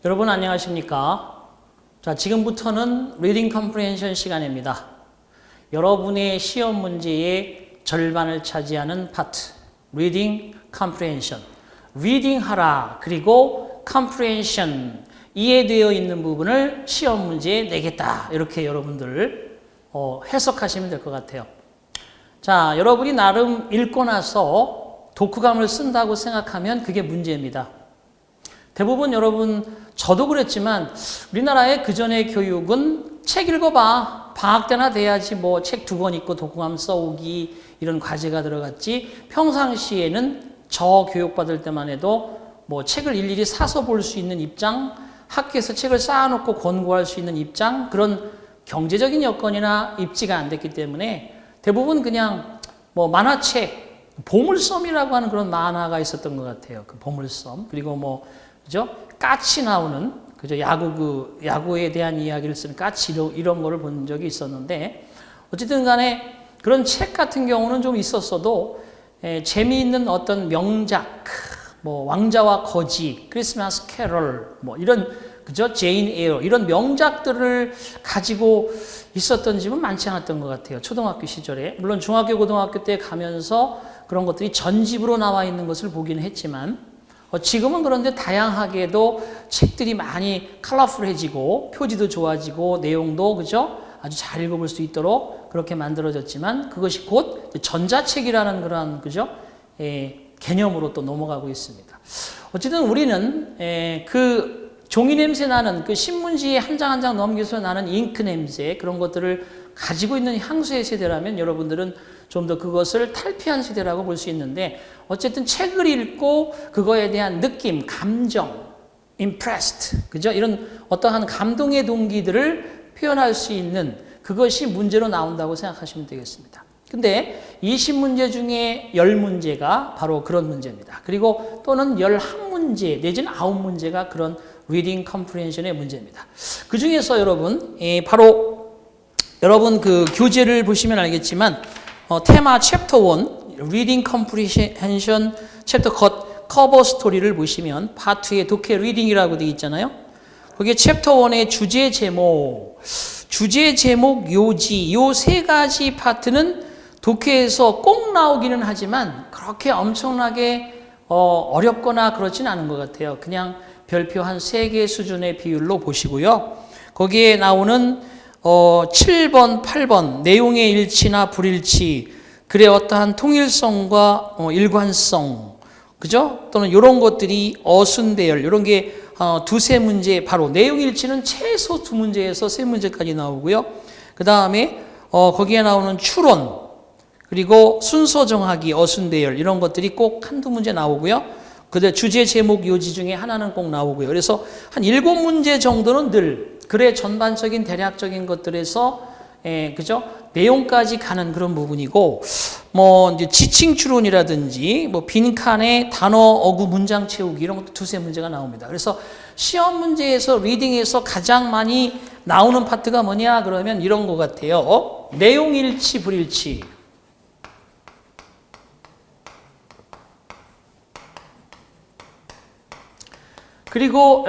여러분 안녕하십니까? 자, 지금부터는 리딩 컴프리헨션 시간입니다. 여러분의 시험 문제의 절반을 차지하는 파트, 리딩 컴프리헨션. 리딩하라 그리고 컴프리헨션 이해되어 있는 부분을 시험 문제에 내겠다. 이렇게 여러분들 해석하시면 될 것 같아요. 자, 여러분이 나름 읽고 나서 독후감을 쓴다고 생각하면 그게 문제입니다. 대부분 여러분, 저도 그랬지만 우리나라의 그전의 교육은 책 읽어봐. 방학 때나 돼야지 뭐 책 2권 읽고 독후감 써오기 이런 과제가 들어갔지. 평상시에는 저 교육받을 때만 해도 뭐 책을 일일이 사서 볼 수 있는 입장, 학교에서 책을 쌓아놓고 권고할 수 있는 입장, 그런 경제적인 여건이나 입지가 안 됐기 때문에 대부분 그냥 뭐 만화책, 보물섬이라고 하는 그런 만화가 있었던 것 같아요. 그 보물섬. 그리고 뭐 그죠? 까치 나오는, 그죠? 야구에 대한 이야기를 쓰는 까치, 이런 거를 본 적이 있었는데, 어쨌든 간에 그런 책 같은 경우는 좀 있었어도, 재미있는 어떤 명작, 뭐, 왕자와 거지, 크리스마스 캐럴, 뭐, 이런, 그죠? 제인 에어, 이런 명작들을 가지고 있었던 집은 많지 않았던 것 같아요. 초등학교 시절에. 물론 중학교, 고등학교 때 가면서 그런 것들이 전집으로 나와 있는 것을 보기는 했지만, 지금은 그런데 다양하게도 책들이 많이 컬러풀해지고 표지도 좋아지고 내용도 그죠? 아주 잘 읽어볼 수 있도록 그렇게 만들어졌지만 그것이 곧 전자책이라는 그런 그죠? 개념으로 또 넘어가고 있습니다. 어쨌든 우리는 그 종이 냄새 나는 그 신문지에 한 장 한 장 넘겨서 나는 잉크 냄새 그런 것들을 가지고 있는 향수의 세대라면 여러분들은 좀 더 그것을 탈피한 세대라고 볼 수 있는데 어쨌든 책을 읽고 그거에 대한 느낌, 감정, impressed, 그죠? 이런 어떠한 감동의 동기들을 표현할 수 있는 그것이 문제로 나온다고 생각하시면 되겠습니다. 근데 20문제 중에 10문제가 바로 그런 문제입니다. 그리고 또는 11문제 내지는 9문제가 그런 리딩 컴프리헨션의 문제입니다. 그 중에서 여러분, 바로 여러분 그 교재를 보시면 알겠지만 테마 챕터 1, 리딩 컴프리헨션 챕터 커버 스토리를 보시면 파트에 독해 리딩이라고 되어 있잖아요. 거기에 챕터 1의 주제 제목, 요지, 요 세 가지 파트는 독해에서 꼭 나오기는 하지만 그렇게 엄청나게 어렵거나 그렇진 않은 것 같아요. 그냥 별표 한 3개 수준의 비율로 보시고요. 거기에 나오는 7번, 8번 내용의 일치나 불일치, 글의 어떠한 통일성과 일관성, 그죠? 또는 이런 것들이 어순배열, 이런 게 두세 문제, 바로 내용 일치는 최소 2문제에서 3문제까지 나오고요. 그 다음에 거기에 나오는 추론, 그리고 순서 정하기, 어순배열 이런 것들이 꼭 한두 문제 나오고요. 그다음 주제, 제목, 요지 중에 하나는 꼭 나오고요. 그래서 한 7문제 정도는 늘 글의 전반적인 대략적인 것들에서 그죠? 내용까지 가는 그런 부분이고, 뭐 이제 지칭 추론이라든지 뭐 빈칸에 단어, 어구, 문장 채우기 이런 것도 두세 문제가 나옵니다. 그래서 시험 문제에서 리딩에서 가장 많이 나오는 파트가 뭐냐 그러면 이런 것 같아요. 내용 일치, 불일치. 그리고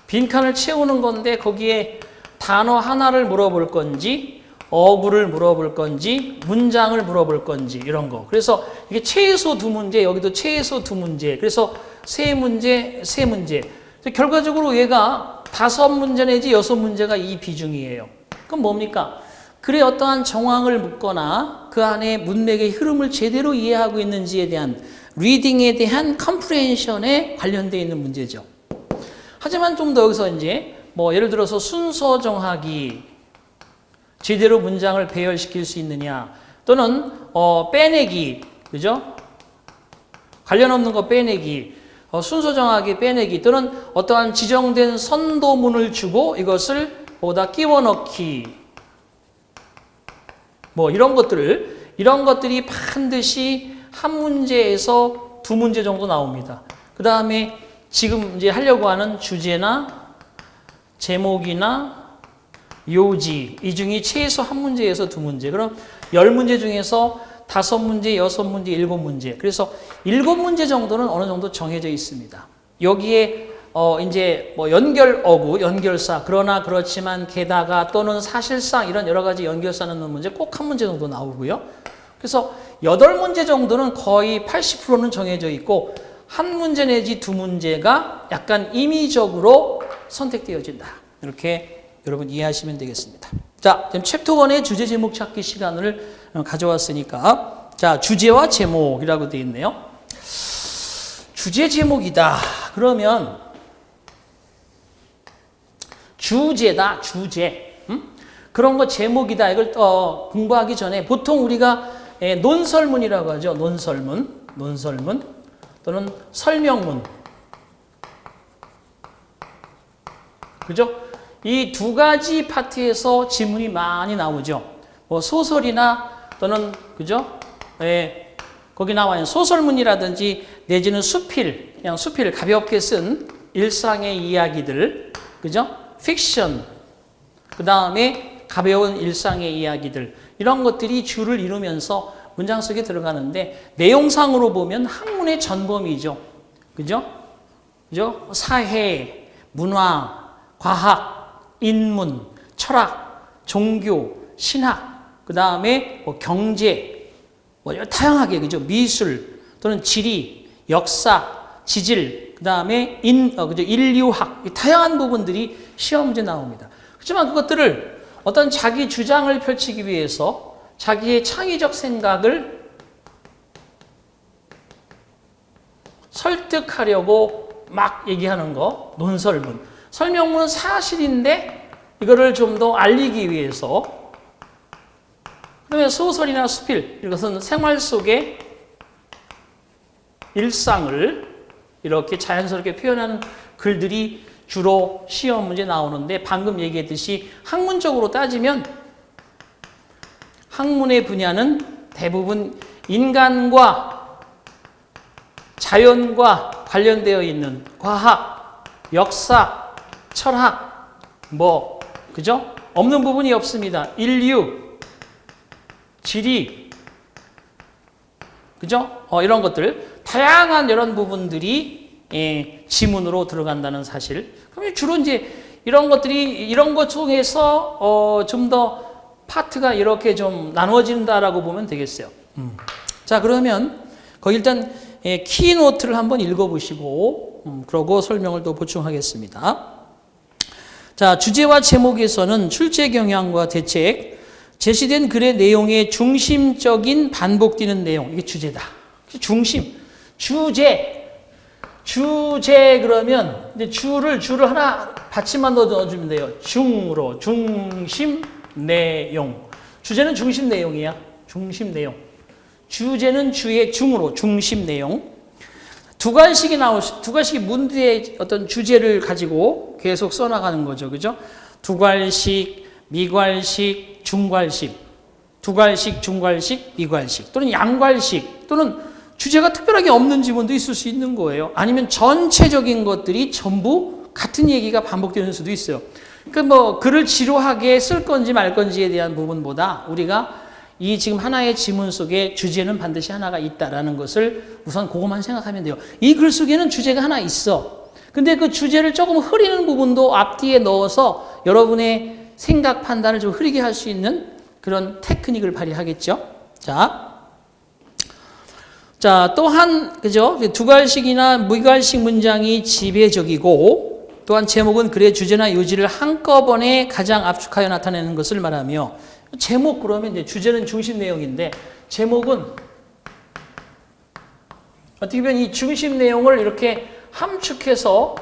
빈칸을 채우는 건데 거기에 단어 하나를 물어볼 건지 어구를 물어볼 건지 문장을 물어볼 건지 이런 거. 그래서 이게 최소 2문제, 여기도 최소 2문제. 그래서 3문제, 3문제. 결과적으로 얘가 5문제 내지 6문제가 이 비중이에요. 그럼 뭡니까? 글의 어떠한 정황을 묻거나 그 안에 문맥의 흐름을 제대로 이해하고 있는지에 대한 리딩에 대한 컴프리헨션에 관련되어 있는 문제죠. 하지만 좀 더 여기서 이제 뭐 예를 들어서 순서 정하기, 제대로 문장을 배열시킬 수 있느냐, 또는 빼내기, 그죠? 관련 없는 거 빼내기, 순서 정하기 빼내기, 또는 어떠한 지정된 선도문을 주고 이것을 보다 끼워 넣기, 뭐 이런 것들이 반드시 한 문제에서 2문제 정도 나옵니다. 그 다음에 지금 이제 하려고 하는 주제나 제목이나 요지, 이 중에 최소 한 문제에서 2문제. 그럼 10문제 중에서 5문제, 6문제, 7문제. 그래서 7문제 정도는 어느 정도 정해져 있습니다. 여기에 이제 뭐 연결어구, 연결사, 그러나 그렇지만 게다가 또는 사실상 이런 여러 가지 연결사 넣는 문제 꼭 한 문제 정도 나오고요. 그래서 8문제 정도는 거의 80%는 정해져 있고 한 문제 내지 두 문제가 약간 임의적으로 선택되어진다. 이렇게 여러분 이해하시면 되겠습니다. 자, 지금 챕터 1의 주제 제목 찾기 시간을 가져왔으니까 자, 주제와 제목이라고 되어 있네요. 주제 제목이다. 그러면 주제다, 주제. 그런 거 제목이다. 이걸 공부하기 전에 보통 우리가 논설문이라고 하죠. 논설문 또는 설명문. 그죠? 이 두 가지 파트에서 지문이 많이 나오죠. 뭐 소설이나 또는 그죠? 거기 나와 있는 소설문이라든지 내지는 수필, 그냥 수필 가볍게 쓴 일상의 이야기들, 그죠? 픽션, 그 다음에 가벼운 일상의 이야기들, 이런 것들이 주를 이루면서 문장 속에 들어가는데 내용상으로 보면 학문의 전범이죠. 그죠? 그죠? 사회, 문화, 과학, 인문, 철학, 종교, 신학, 그 다음에 뭐 경제, 뭐 다양하게, 그죠? 미술 또는 지리, 역사, 지질, 그 다음에 그죠? 인류학, 다양한 부분들이 시험 문제 나옵니다. 그렇지만 그것들을 어떤 자기 주장을 펼치기 위해서 자기의 창의적 생각을 설득하려고 막 얘기하는 거, 논설문. 설명문은 사실인데 이거를 좀 더 알리기 위해서. 그러면 소설이나 수필, 이것은 생활 속의 일상을 이렇게 자연스럽게 표현하는 글들이 주로 시험 문제 나오는데 방금 얘기했듯이 학문적으로 따지면 학문의 분야는 대부분 인간과 자연과 관련되어 있는 과학, 역사, 철학, 뭐, 그죠? 없는 부분이 없습니다. 인류, 지리, 그죠? 이런 것들, 다양한 이런 부분들이 지문으로 들어간다는 사실. 그럼 주로 이제 이런 것들이, 이런 것 중에서 좀 더 파트가 이렇게 좀 나누어진다라고 보면 되겠어요. 자, 그러면 거기 일단 키노트를 한번 읽어보시고 그러고 설명을 또 보충하겠습니다. 자, 주제와 제목에서는 출제 경향과 대책, 제시된 글의 내용의 중심적인 반복되는 내용, 이게 주제다. 중심, 주제 그러면 이제 주를 하나 받침만 넣어주면 돼요. 중으로 중심 내용. 주제는 중심 내용이야. 중심 내용. 주제는 주의 중으로 중심 내용. 두 갈씩이 문제의 어떤 주제를 가지고 계속 써나가는 거죠. 그죠? 두괄식, 미괄식, 중괄식. 두괄식, 중괄식, 미괄식. 또는 양괄식. 또는 주제가 특별하게 없는 지문도 있을 수 있는 거예요. 아니면 전체적인 것들이 전부 같은 얘기가 반복되는 수도 있어요. 그러니까 뭐 글을 지루하게 쓸 건지 말 건지에 대한 부분보다 우리가 이 지금 하나의 지문 속에 주제는 반드시 하나가 있다라는 것을 우선 그것만 생각하면 돼요. 이 글 속에는 주제가 하나 있어. 근데 그 주제를 조금 흐리는 부분도 앞뒤에 넣어서 여러분의 생각 판단을 좀 흐리게 할 수 있는 그런 테크닉을 발휘하겠죠. 자, 또한, 그죠? 두괄식이나 무괄식 문장이 지배적이고, 또한 제목은 글의 주제나 요지를 한꺼번에 가장 압축하여 나타내는 것을 말하며, 제목 그러면 이제 주제는 중심 내용인데, 제목은 어떻게 보면 이 중심 내용을 이렇게 함축해서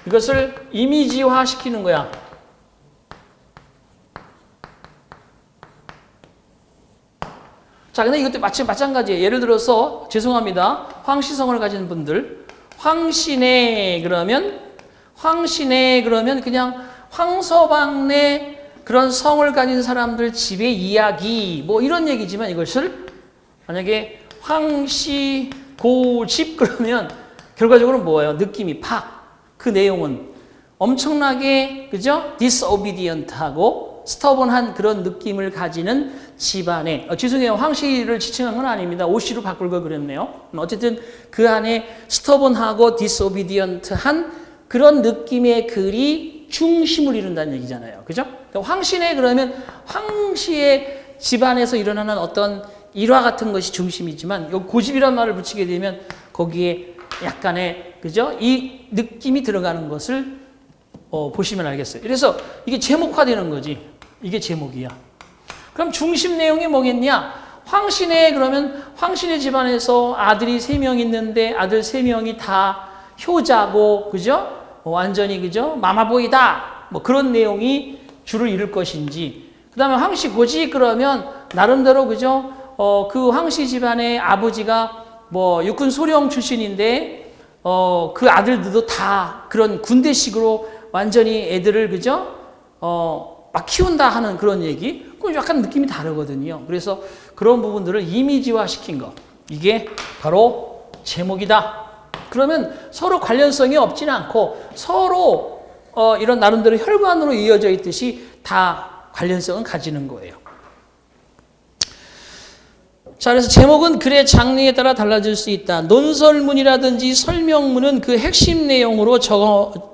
이것을 이미지화 시키는 거야. 자, 근데 이것도 마찬가지예요. 예를 들어서, 죄송합니다. 황시성을 가진 분들. 황신의 그러면 그냥 황서방네 그런 성을 가진 사람들 집의 이야기, 뭐 이런 얘기지만 이것을 만약에 황시고집 그러면 결과적으로 뭐예요? 느낌이 팍. 그 내용은 엄청나게, 그죠? disobedient하고 스터번한 그런 느낌을 가지는 집안에 죄송해요. 황씨를 지칭한 건 아닙니다. 오씨로 바꿀 걸 그랬네요. 어쨌든 그 안에 스터번하고 디스오비디언트한 그런 느낌의 글이 중심을 이룬다는 얘기잖아요. 그죠? 황씨네 그러면 황씨의 집안에서 일어나는 어떤 일화 같은 것이 중심이지만 요 고집이란 말을 붙이게 되면 거기에 약간의 그죠? 이 느낌이 들어가는 것을 보시면 알겠어요. 그래서 이게 제목화되는 거지. 이게 제목이야. 그럼 중심 내용이 뭐겠냐? 황신의 그러면 황신의 집안에서 아들이 3명 있는데 아들 3명이 다 효자고 그죠? 완전히 그죠? 마마보이다. 뭐 그런 내용이 주를 이룰 것인지. 그다음에 황씨 고지 그러면 나름대로 그죠? 그 황씨 집안의 아버지가 뭐 육군 소령 출신인데 그 아들들도 다 그런 군대식으로 완전히 애들을 그죠? 막 키운다 하는 그런 얘기. 그건 약간 느낌이 다르거든요. 그래서 그런 부분들을 이미지화 시킨 거. 이게 바로 제목이다. 그러면 서로 관련성이 없지는 않고 서로 이런 나름대로 혈관으로 이어져 있듯이 다 관련성은 가지는 거예요. 자, 그래서 제목은 글의 장르에 따라 달라질 수 있다. 논설문이라든지 설명문은 그 핵심 내용으로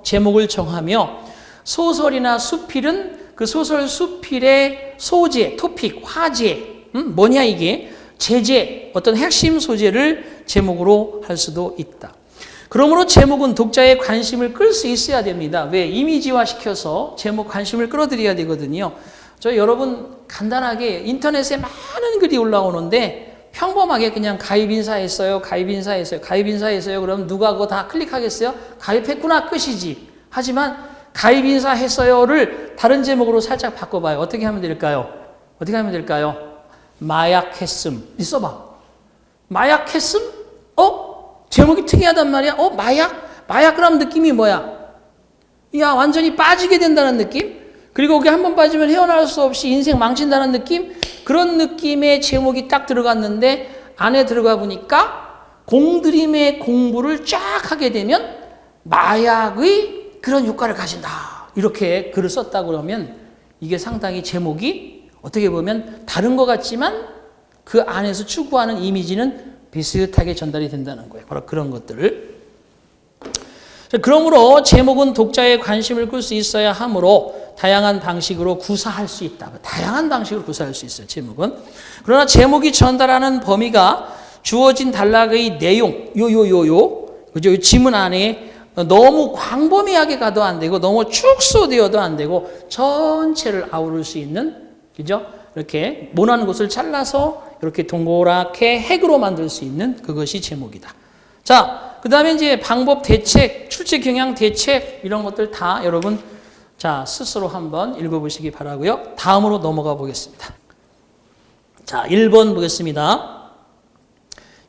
제목을 정하며 소설이나 수필은 그 소설 수필의 소재, 토픽, 화제, 뭐냐 이게 제재, 어떤 핵심 소재를 제목으로 할 수도 있다. 그러므로 제목은 독자의 관심을 끌 수 있어야 됩니다. 왜? 이미지화 시켜서 제목 관심을 끌어들여야 되거든요. 저 여러분 간단하게 인터넷에 많은 글이 올라오는데 평범하게 그냥 가입인사했어요. 그럼 누가 그거 다 클릭하겠어요? 가입했구나 끝이지. 하지만 가입인사했어요를 다른 제목으로 살짝 바꿔봐요. 어떻게 하면 될까요? 마약했음. 있어봐. 마약했음? 제목이 특이하단 말이야. 마약 그럼 느낌이 뭐야? 야, 완전히 빠지게 된다는 느낌? 그리고 거기 한번 빠지면 헤어나올 수 없이 인생 망친다는 느낌? 그런 느낌의 제목이 딱 들어갔는데 안에 들어가 보니까 공들임의 공부를 쫙 하게 되면 마약의 그런 효과를 가진다. 이렇게 글을 썼다 그러면 이게 상당히 제목이 어떻게 보면 다른 것 같지만 그 안에서 추구하는 이미지는 비슷하게 전달이 된다는 거예요. 바로 그런 것들을. 그러므로 제목은 독자의 관심을 끌 수 있어야 하므로 다양한 방식으로 구사할 수 있다. 다양한 방식으로 구사할 수 있어요. 제목은. 그러나 제목이 전달하는 범위가 주어진 단락의 내용, 그죠? 이 지문 안에 너무 광범위하게 가도 안 되고 너무 축소되어도 안 되고 전체를 아우를 수 있는, 그죠? 이렇게 모난 곳을 잘라서 이렇게 동그랗게 핵으로 만들 수 있는 그것이 제목이다. 자, 그 다음에 이제 방법 대책, 출제 경향 대책 이런 것들 다 여러분 자 스스로 한번 읽어보시기 바라고요. 다음으로 넘어가 보겠습니다. 자, 1번 보겠습니다.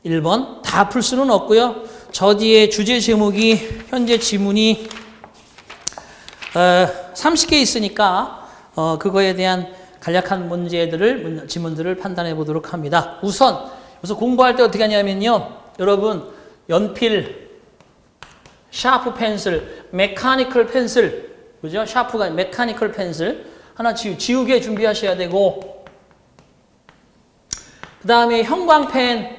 1번 다 풀 수는 없고요. 저 뒤에 주제 제목이 현재 지문이 30개 있으니까 그거에 대한 간략한 문제들을 지문들을 판단해 보도록 합니다. 우선 공부할 때 어떻게 하냐면요. 여러분 연필, 샤프 펜슬, 메카니컬 펜슬, 그죠? 샤프가 메카니컬 펜슬 하나 지우개 준비하셔야 되고, 그 다음에 형광펜.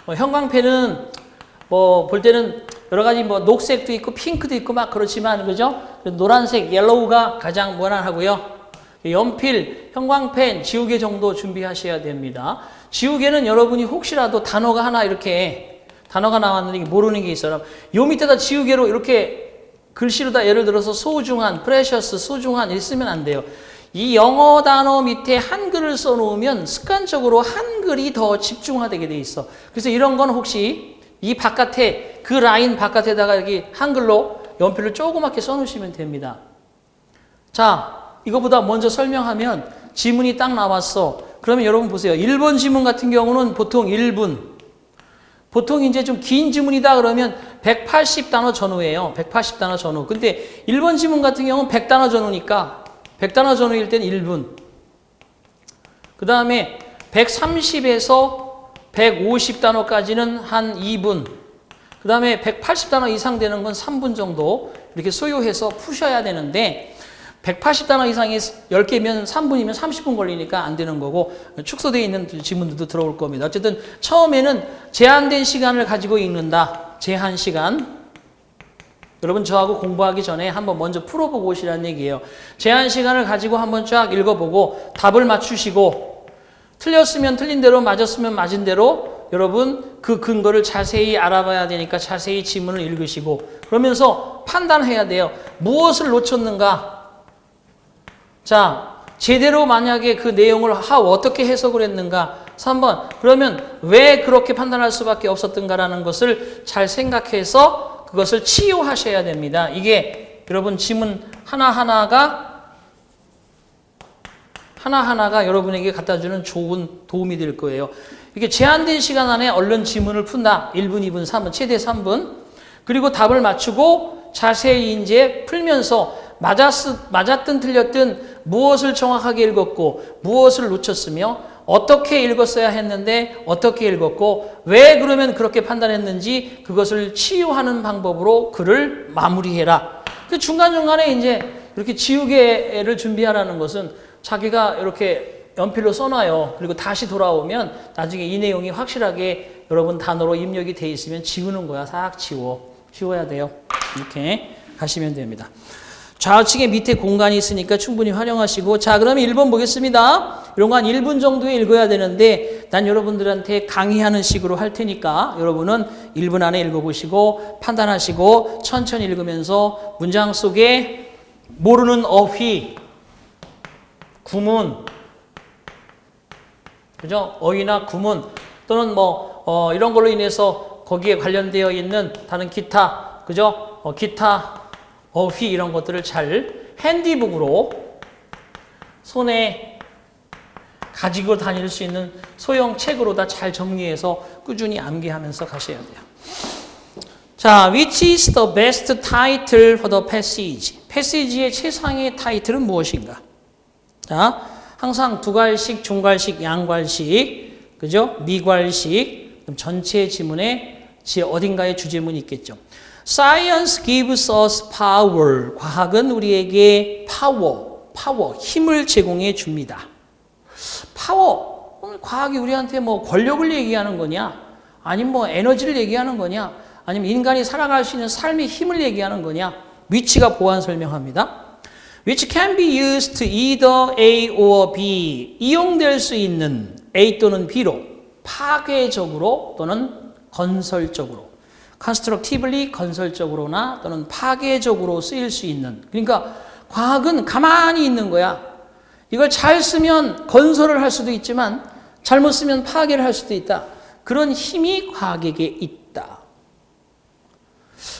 형광펜은 볼 때는 여러 가지 녹색도 있고 핑크도 있고 막 그렇지만 그죠? 노란색, 옐로우가 가장 무난하고요. 연필, 형광펜, 지우개 정도 준비하셔야 됩니다. 지우개는 여러분이 혹시라도 단어가 하나 이렇게 단어가 나왔는데 모르는 게 있어요. 요 밑에다 지우개로 이렇게 글씨로다 예를 들어서 소중한, 프레셔스, 소중한 있으면 안 돼요. 이 영어 단어 밑에 한글을 써놓으면 습관적으로 한글이 더 집중화되게 돼 있어. 그래서 이런 건 혹시 이 바깥에 그 라인 바깥에다가 여기 한글로 연필을 조그맣게 써놓으시면 됩니다. 자, 이거보다 먼저 설명하면 지문이 딱 나왔어. 그러면 여러분 보세요. 1번 지문 같은 경우는 보통 1분. 보통 이제 좀 긴 지문이다 그러면 180단어 전후예요. 180단어 전후. 근데 1번 지문 같은 경우는 100단어 전후니까 100단어 전후일 때는 1분. 그 다음에 130에서 150단어까지는 한 2분. 그 다음에 180단어 이상 되는 건 3분 정도 이렇게 소요해서 푸셔야 되는데 180단어 이상이 10개면 3분이면 30분 걸리니까 안 되는 거고 축소되어 있는 지문들도 들어올 겁니다. 어쨌든 처음에는 제한된 시간을 가지고 읽는다. 제한 시간. 여러분 저하고 공부하기 전에 한번 먼저 풀어보고 오시라는 얘기예요. 제한 시간을 가지고 한번 쫙 읽어보고 답을 맞추시고 틀렸으면 틀린 대로 맞았으면 맞은 대로 여러분 그 근거를 자세히 알아봐야 되니까 자세히 지문을 읽으시고 그러면서 판단해야 돼요. 무엇을 놓쳤는가? 자, 제대로 만약에 그 내용을 어떻게 해석을 했는가? 3번, 그러면 왜 그렇게 판단할 수밖에 없었던가라는 것을 잘 생각해서 그것을 치유하셔야 됩니다. 이게 여러분 지문 하나하나가 여러분에게 갖다주는 좋은 도움이 될 거예요. 이게 제한된 시간 안에 얼른 지문을 푼다. 1분, 2분, 3분, 최대 3분. 그리고 답을 맞추고 자세히 이제 풀면서 맞았든 틀렸든 무엇을 정확하게 읽었고 무엇을 놓쳤으며 어떻게 읽었어야 했는데 어떻게 읽었고 왜 그러면 그렇게 판단했는지 그것을 치유하는 방법으로 글을 마무리해라. 그 중간중간에 이제 이렇게 지우개를 준비하라는 것은 자기가 이렇게 연필로 써놔요. 그리고 다시 돌아오면 나중에 이 내용이 확실하게 여러분 단어로 입력이 돼 있으면 지우는 거야. 싹 지워야 돼요. 이렇게 하시면 됩니다. 좌측에 밑에 공간이 있으니까 충분히 활용하시고 자 그러면 1번 보겠습니다. 이런 거 한 1분 정도에 읽어야 되는데 난 여러분들한테 강의하는 식으로 할 테니까 여러분은 1분 안에 읽어보시고 판단하시고 천천히 읽으면서 문장 속에 모르는 어휘, 구문, 그죠? 어휘나 구문 또는 이런 걸로 인해서 거기에 관련되어 있는 다른 기타, 그죠? 기타 어휘 이런 것들을 잘 핸디북으로 손에 가지고 다닐 수 있는 소형 책으로 다 잘 정리해서 꾸준히 암기하면서 가셔야 돼요. 자, which is the best title for the passage? 패시지의 최상의 타이틀은 무엇인가? 자, 항상 두괄식, 중괄식, 양괄식, 그죠? 미괄식, 그럼 전체 지문에 어딘가에 주제문이 있겠죠. Science gives us power. 과학은 우리에게 파워, 힘을 제공해 줍니다. 파워. 과학이 우리한테 권력을 얘기하는 거냐? 아니면 에너지를 얘기하는 거냐? 아니면 인간이 살아갈 수 있는 삶의 힘을 얘기하는 거냐? which가 보완 설명합니다. which can be used either A or B. 이용될 수 있는 A 또는 B로 파괴적으로 또는 건설적으로 constructively 건설적으로나 또는 파괴적으로 쓰일 수 있는 그러니까 과학은 가만히 있는 거야. 이걸 잘 쓰면 건설을 할 수도 있지만 잘못 쓰면 파괴를 할 수도 있다. 그런 힘이 과학에게 있다.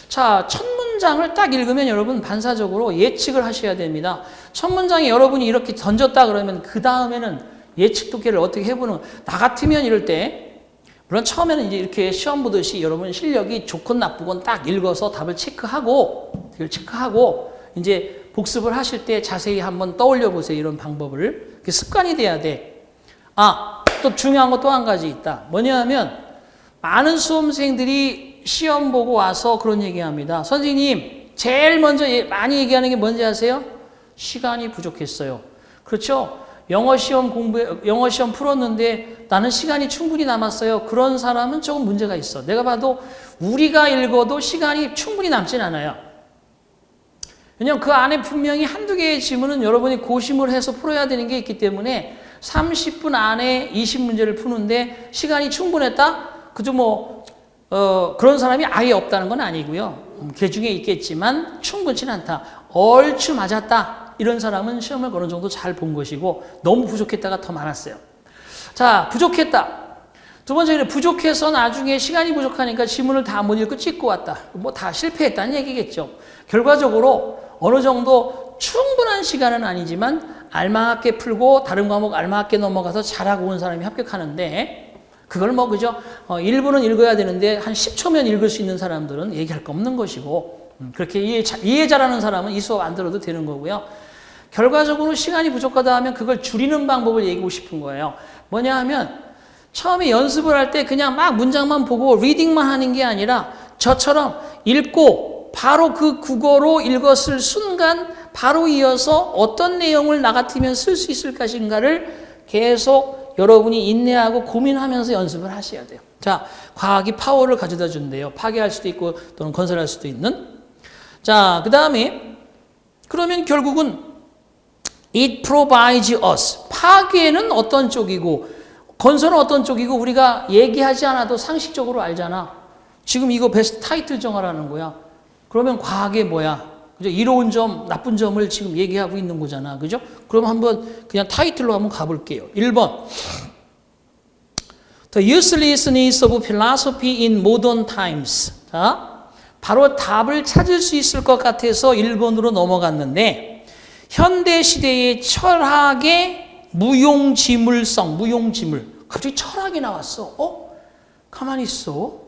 자, 첫 문장을 딱 읽으면 여러분 반사적으로 예측을 하셔야 됩니다. 첫 문장에 여러분이 이렇게 던졌다 그러면 그 다음에는 예측 독해를 어떻게 해보는 나 같으면 이럴 때 물론 처음에는 이제 이렇게 시험 보듯이 여러분 실력이 좋건 나쁘건 딱 읽어서 답을 체크하고 이제 복습을 하실 때 자세히 한번 떠올려 보세요. 이런 방법을. 습관이 돼야 돼. 또 중요한 거 또 한 가지 있다. 뭐냐 하면 많은 수험생들이 시험 보고 와서 그런 얘기합니다. 선생님, 제일 먼저 많이 얘기하는 게 뭔지 아세요? 시간이 부족했어요. 그렇죠? 영어 시험 풀었는데 나는 시간이 충분히 남았어요. 그런 사람은 조금 문제가 있어. 내가 봐도 우리가 읽어도 시간이 충분히 남진 않아요. 왜냐하면 그 안에 분명히 한두 개의 지문은 여러분이 고심을 해서 풀어야 되는 게 있기 때문에 30분 안에 20문제를 푸는데 시간이 충분했다? 그저 그런 사람이 아예 없다는 건 아니고요. 그 중에 있겠지만 충분치는 않다. 얼추 맞았다. 이런 사람은 시험을 어느 정도 잘 본 것이고 너무 부족했다가 더 많았어요. 자, 부족했다. 두 번째는 부족해서 나중에 시간이 부족하니까 지문을 다 못 읽고 찍고 왔다. 다 실패했다는 얘기겠죠. 결과적으로 어느 정도 충분한 시간은 아니지만 알맞게 풀고 다른 과목 알맞게 넘어가서 잘하고 온 사람이 합격하는데 그걸 그죠? 1분은 읽어야 되는데 한 10초면 읽을 수 있는 사람들은 얘기할 거 없는 것이고 그렇게 이해 잘하는 사람은 이 수업 안 들어도 되는 거고요. 결과적으로 시간이 부족하다 하면 그걸 줄이는 방법을 얘기하고 싶은 거예요. 뭐냐 하면 처음에 연습을 할 때 그냥 막 문장만 보고 리딩만 하는 게 아니라 저처럼 읽고 바로 그 국어로 읽었을 순간 바로 이어서 어떤 내용을 나 같으면 쓸 수 있을 것인가를 계속 여러분이 인내하고 고민하면서 연습을 하셔야 돼요. 자, 과학이 파워를 가져다 준대요. 파괴할 수도 있고 또는 건설할 수도 있는. 자, 그 다음에 그러면 결국은 it provides us. 파괴는 어떤 쪽이고 건설은 어떤 쪽이고 우리가 얘기하지 않아도 상식적으로 알잖아. 지금 이거 베스트 타이틀 정하라는 거야. 그러면 과학이 뭐야? 그죠? 이로운 점, 나쁜 점을 지금 얘기하고 있는 거잖아. 그죠? 그럼 한번 그냥 타이틀로 한번 가볼게요. 1번. The uselessness of philosophy in modern times. 자, 바로 답을 찾을 수 있을 것 같아서 1번으로 넘어갔는데, 현대 시대의 철학의 무용지물성, 무용지물. 갑자기 철학이 나왔어. 가만히 있어.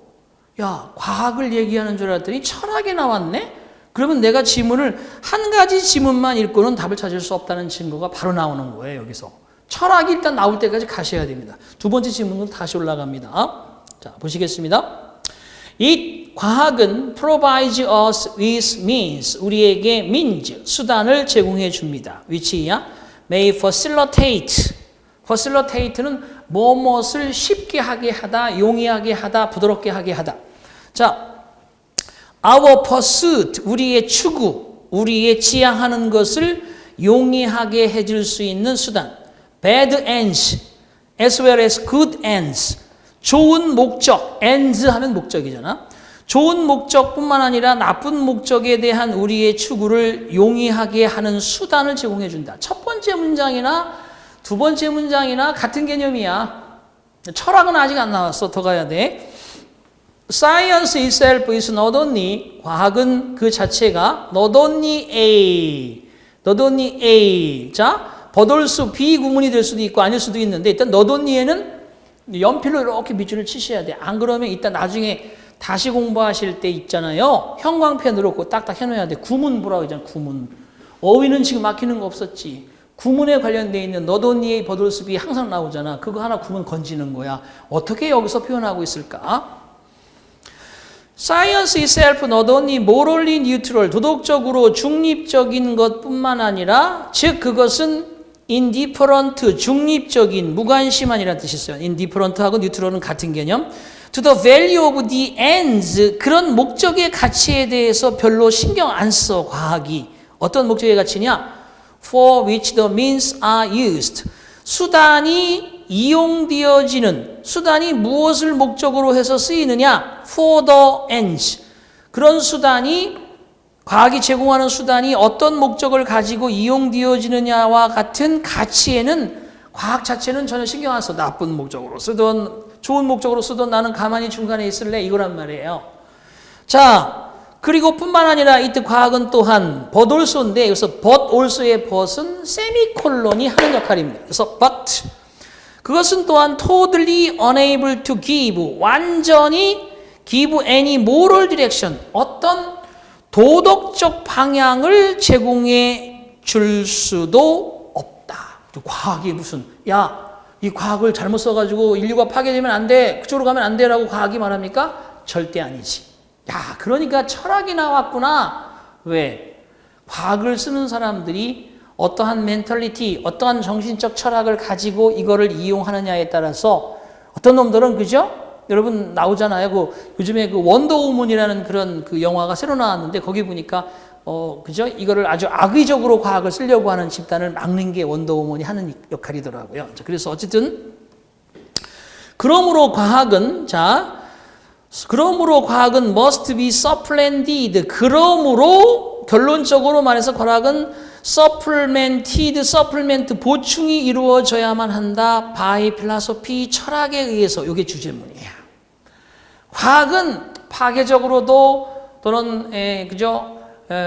야, 과학을 얘기하는 줄 알았더니 철학이 나왔네? 그러면 내가 지문을 한 가지 지문만 읽고는 답을 찾을 수 없다는 증거가 바로 나오는 거예요, 여기서. 철학이 일단 나올 때까지 가셔야 됩니다. 두 번째 지문으로 다시 올라갑니다. 자, 보시겠습니다. 이 과학은 provides us with means, 우리에게 means, 수단을 제공해 줍니다. which야 may facilitate. facilitate는 무엇을 쉽게 하게 하다, 용이하게 하다, 부드럽게 하게 하다. 자, our pursuit, 우리의 추구, 우리의 지향하는 것을 용이하게 해줄 수 있는 수단. bad ends, as well as good ends. 좋은 목적, ends 하면 목적이잖아. 좋은 목적뿐만 아니라 나쁜 목적에 대한 우리의 추구를 용이하게 하는 수단을 제공해 준다. 첫 번째 문장이나 두 번째 문장이나 같은 개념이야. 철학은 아직 안 나왔어. 더 가야 돼. Science itself is not only, 과학은 그 자체가 not only A. 자, 버돌수 비구문이 될 수도 있고 아닐 수도 있는데 일단 not only에는 연필로 이렇게 밑줄을 치셔야 돼. 안 그러면 이따 나중에 다시 공부하실 때 있잖아요. 형광펜으로 그거 딱딱 해놓아야 돼. 구문 보라고 하잖아. 구문. 어휘는 지금 막히는 거 없었지. 구문에 관련되어 있는 not only의 버돌수 비 항상 나오잖아. 그거 하나 구문 건지는 거야. 어떻게 여기서 표현하고 있을까? Science itself not only morally neutral, 도덕적으로 중립적인 것뿐만 아니라 즉 그것은 indifferent, 중립적인, 무관심한이라는 뜻이 있어요. indifferent하고 neutral은 같은 개념. To the value of the ends, 그런 목적의 가치에 대해서 별로 신경 안 써, 과학이. 어떤 목적의 가치냐? For which the means are used. 수단이 이용되어지는, 수단이 무엇을 목적으로 해서 쓰이느냐? For the ends. 그런 수단이, 과학이 제공하는 수단이 어떤 목적을 가지고 이용되어지느냐와 같은 가치에는 과학 자체는 전혀 신경 안 써. 나쁜 목적으로 쓰든 좋은 목적으로 쓰든 나는 가만히 중간에 있을래 이거란 말이에요. 자, 그리고 뿐만 아니라 이때 과학은 또한 but also인데 여기서 but also의 but은 세미콜론이 하는 역할입니다. 그래서 but 그것은 또한 totally unable to give, 완전히 give any moral direction, 어떤 도덕적 방향을 제공해 줄 수도 없다. 과학이 무슨, 야, 이 과학을 잘못 써가지고 인류가 파괴되면 안 돼, 그쪽으로 가면 안 돼라고 과학이 말합니까? 절대 아니지. 야, 그러니까 철학이 나왔구나. 왜? 과학을 쓰는 사람들이 어떠한 멘탈리티, 어떠한 정신적 철학을 가지고 이거를 이용하느냐에 따라서 어떤 놈들은, 그죠? 여러분 나오잖아요. 요즘에 그 원더우먼이라는 그런 그 영화가 새로 나왔는데 거기 보니까 그죠? 이거를 아주 악의적으로 과학을 쓰려고 하는 집단을 막는 게 원더우먼이 하는 역할이더라고요. 자, 그래서 어쨌든 그러므로 과학은 must be supplanted. 그러므로 결론적으로 말해서 과학은 supplement 보충이 이루어져야만 한다. by philosophy 철학에 의해서. 이게 주제문이에요. 과학은 파괴적으로도 또는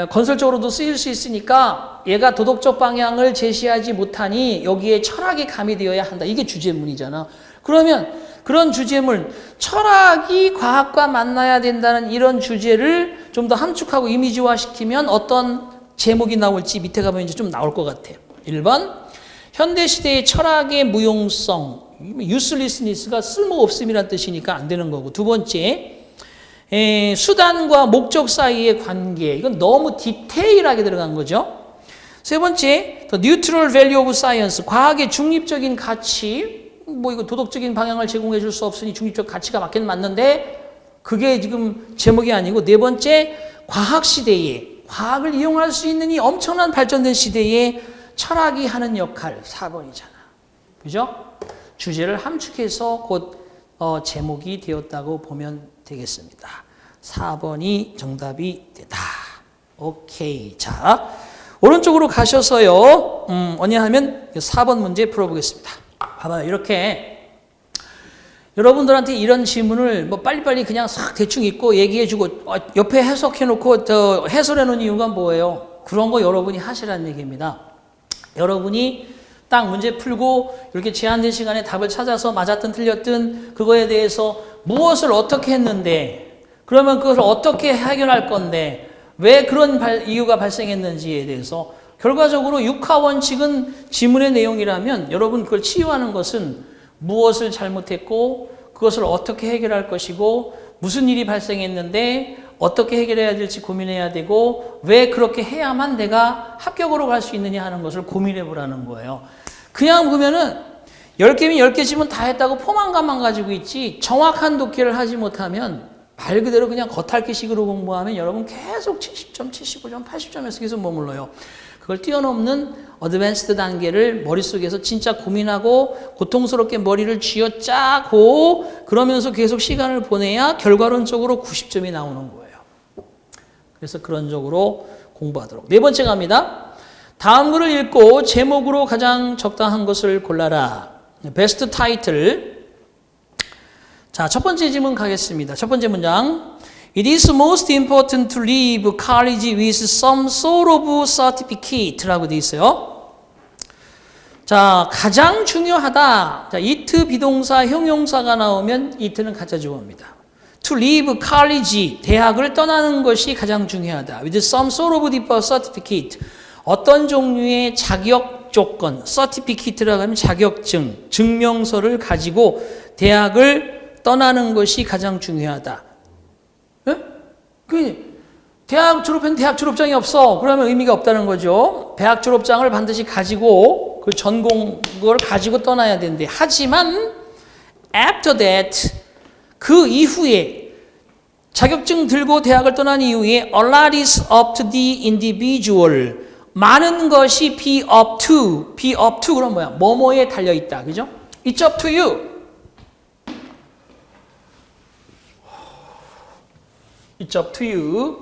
건설적으로도 쓰일 수 있으니까 얘가 도덕적 방향을 제시하지 못하니 여기에 철학이 가미되어야 한다. 이게 주제문이잖아. 그러면 그런 주제문, 철학이 과학과 만나야 된다는 이런 주제를 좀 더 함축하고 이미지화시키면 어떤 제목이 나올지 밑에 가면 이제 좀 나올 것 같아요. 1번, 현대시대의 철학의 무용성, uselessness가 쓸모없음이란 뜻이니까 안 되는 거고. 두 번째, 수단과 목적 사이의 관계. 이건 너무 디테일하게 들어간 거죠. 세 번째, the neutral value of science. 과학의 중립적인 가치. 뭐 이거 도덕적인 방향을 제공해 줄 수 없으니 중립적 가치가 맞긴 맞는데 그게 지금 제목이 아니고 네 번째, 과학 시대에 과학을 이용할 수 있는 이 엄청난 발전된 시대에 철학이 하는 역할 4번이잖아. 그죠? 주제를 함축해서 곧 제목이 되었다고 보면 되겠습니다. 4번이 정답이 되다. 오케이. 자, 오른쪽으로 가셔서요. 뭐냐 하면 4번 문제 풀어보겠습니다. 봐봐요. 이렇게 여러분들한테 이런 질문을 뭐 빨리빨리 그냥 싹 대충 읽고 얘기해주고 옆에 해석해놓고 해설해놓은 이유가 뭐예요? 그런 거 여러분이 하시라는 얘기입니다. 여러분이 딱 문제 풀고 이렇게 제한된 시간에 답을 찾아서 맞았든 틀렸든 그거에 대해서 무엇을 어떻게 했는데 그러면 그것을 어떻게 해결할 건데 왜 그런 이유가 발생했는지에 대해서 결과적으로 육하 원칙은 지문의 내용이라면 여러분 그걸 치유하는 것은 무엇을 잘못했고 그것을 어떻게 해결할 것이고 무슨 일이 발생했는데 어떻게 해결해야 될지 고민해야 되고 왜 그렇게 해야만 내가 합격으로 갈 수 있느냐 하는 것을 고민해 보라는 거예요. 그냥 보면은 10개면 10개 지문 다 했다고 포만감만 가지고 있지 정확한 독해를 하지 못하면 말 그대로 그냥 겉핥기식으로 공부하면 여러분 계속 70점, 75점, 80점에서 계속 머물러요. 그걸 뛰어넘는 어드밴스드 단계를 머릿속에서 진짜 고민하고 고통스럽게 머리를 쥐어짜고 그러면서 계속 시간을 보내야 결과론적으로 90점이 나오는 거예요. 그래서 그런 쪽으로 공부하도록. 네 번째 갑니다. 다음 글을 읽고 제목으로 가장 적당한 것을 골라라. 베스트 타이틀. 자, 첫 번째 질문 가겠습니다. 첫 번째 문장. It is most important to leave college with some sort of certificate 라고 되어 있어요. 자, 가장 중요하다. 자, it 비동사, 형용사가 나오면 it는 가짜 주어입니다. To leave college, 대학을 떠나는 것이 가장 중요하다. With some sort of certificate, 어떤 종류의 자격 조건, certificate라고 하면 자격증, 증명서를 가지고 대학을 떠나는 것이 가장 중요하다. 예? 대학 졸업했는데 대학 졸업장이 없어. 그러면 의미가 없다는 거죠. 대학 졸업장을 반드시 가지고 그 전공 그걸 가지고 떠나야 되는데 하지만 after that 그 이후에 자격증 들고 대학을 떠난 이후에 a lot is up to the individual 많은 것이 be up to 그럼 뭐야? 뭐뭐에 달려 있다. 그죠? It's up to you. It's up to you.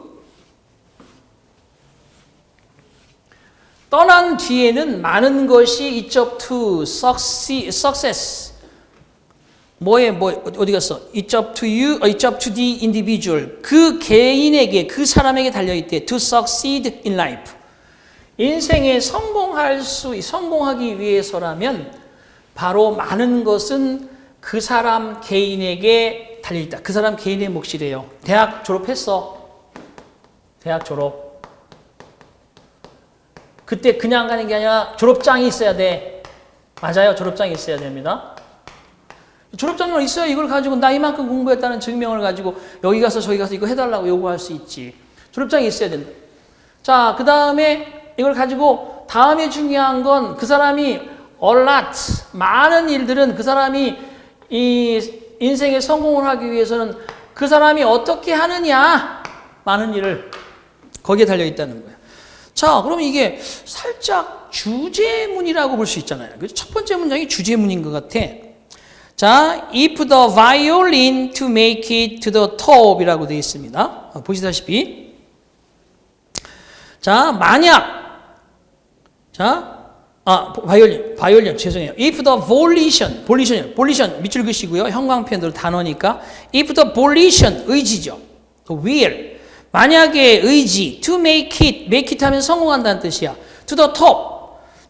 떠난 뒤에는 많은 것이 it's up to success. 어디 갔어? It's up to you, it's up to the individual. 그 개인에게, 그 사람에게 달려있대. To succeed in life. 인생에 성공하기 위해서라면 바로 많은 것은 그 사람 개인에게 달려있다. 그 사람 개인의 몫이래요. 대학 졸업했어. 대학 졸업. 그때 그냥 가는 게 아니라 졸업장이 있어야 돼. 맞아요. 졸업장이 있어야 됩니다. 졸업장만 있어야 이걸 가지고 나 이만큼 공부했다는 증명을 가지고 여기 가서 저기 가서 이거 해달라고 요구할 수 있지. 졸업장이 있어야 된다. 자, 그 다음에 이걸 가지고 다음에 중요한 건 그 사람이 a lot, 많은 일들은 그 사람이 이 인생에 성공을 하기 위해서는 그 사람이 어떻게 하느냐 많은 일을 거기에 달려있다는 거예요. 자, 그럼 이게 살짝 주제문이라고 볼 수 있잖아요. 첫 번째 문장이 주제문인 것 같아. 자, if the violin to make it to the top 이라고 되어 있습니다. 보시다시피 자, 만약 바이올린 죄송해요. If the volition 밑줄 그시고요. 형광펜으로 단어니까 if the volition 의지죠. will 만약에 의지 to make it 하면 성공한다는 뜻이야. to the top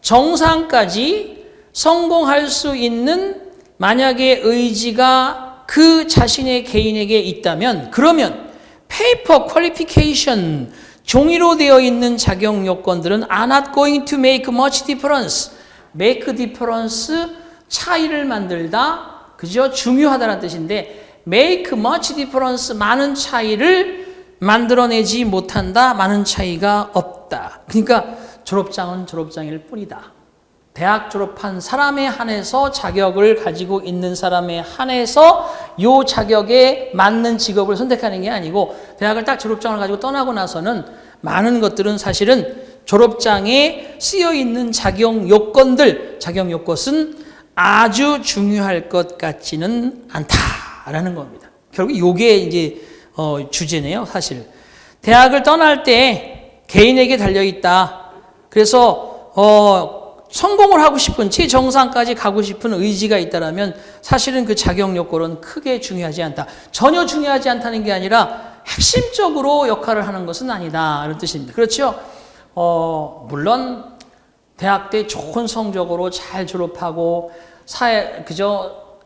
정상까지 성공할 수 있는 만약에 의지가 그 자신의 개인에게 있다면 그러면 paper qualification 종이로 되어 있는 자격 요건들은 are not going to make much difference. make difference 차이를 만들다. 그죠? 중요하다는 뜻인데 make much difference 많은 차이를 만들어내지 못한다. 많은 차이가 없다. 그러니까 졸업장은 졸업장일 뿐이다. 대학 졸업한 사람에 한해서 자격을 가지고 있는 사람에 한해서 요 자격에 맞는 직업을 선택하는 게 아니고 대학을 딱 졸업장을 가지고 떠나고 나서는 많은 것들은 사실은 졸업장에 쓰여 있는 자격 요건은 아주 중요할 것 같지는 않다라는 겁니다. 결국 요게 이제 주제네요, 사실. 대학을 떠날 때 개인에게 달려 있다. 그래서 성공을 하고 싶은 최정상까지 가고 싶은 의지가 있다라면 사실은 그 자격 요건은 크게 중요하지 않다. 전혀 중요하지 않다는 게 아니라 핵심적으로 역할을 하는 것은 아니다. 이런 뜻입니다. 그렇죠? 물론 대학 때 좋은 성적으로 잘 졸업하고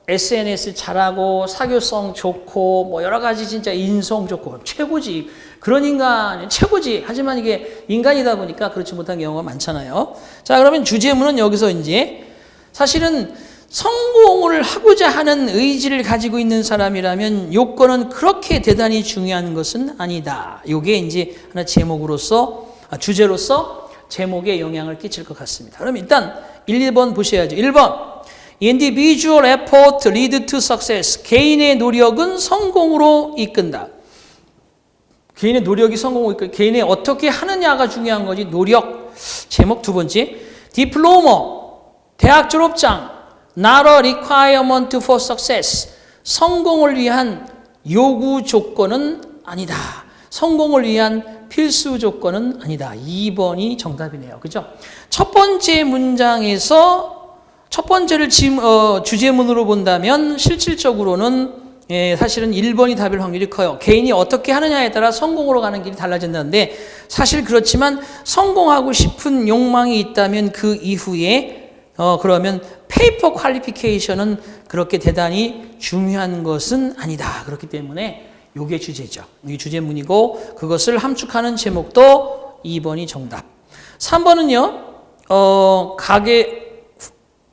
SNS 잘하고 사교성 좋고 뭐 여러 가지 진짜 인성 좋고 최고지. 그런 인간이 최고지. 하지만 이게 인간이다 보니까 그렇지 못한 경우가 많잖아요. 자, 그러면 주제문은 여기서 이제 사실은 성공을 하고자 하는 의지를 가지고 있는 사람이라면 요건은 그렇게 대단히 중요한 것은 아니다. 요게 이제 하나 주제로서 제목에 영향을 끼칠 것 같습니다. 그럼 일단 1, 2번 보셔야죠. 1번. Individual effort lead to success. 개인의 노력은 성공으로 이끈다. 개인의 노력이 성공을 이끌, 개인이 어떻게 하느냐가 중요한 거지. 노력. 제목 두 번째. Diploma. 대학 졸업장. Not a requirement for success. 성공을 위한 요구 조건은 아니다. 성공을 위한 필수 조건은 아니다. 2번이 정답이네요. 그죠? 첫 번째 문장에서 첫 번째를 주제문으로 본다면 실질적으로는 사실은 1번이 답일 확률이 커요. 개인이 어떻게 하느냐에 따라 성공으로 가는 길이 달라진다는데 사실 그렇지만 성공하고 싶은 욕망이 있다면 그 이후에 그러면 페이퍼 퀄리피케이션은 그렇게 대단히 중요한 것은 아니다. 그렇기 때문에 이게 주제죠. 이게 주제문이고 그것을 함축하는 제목도 2번이 정답. 3번은요.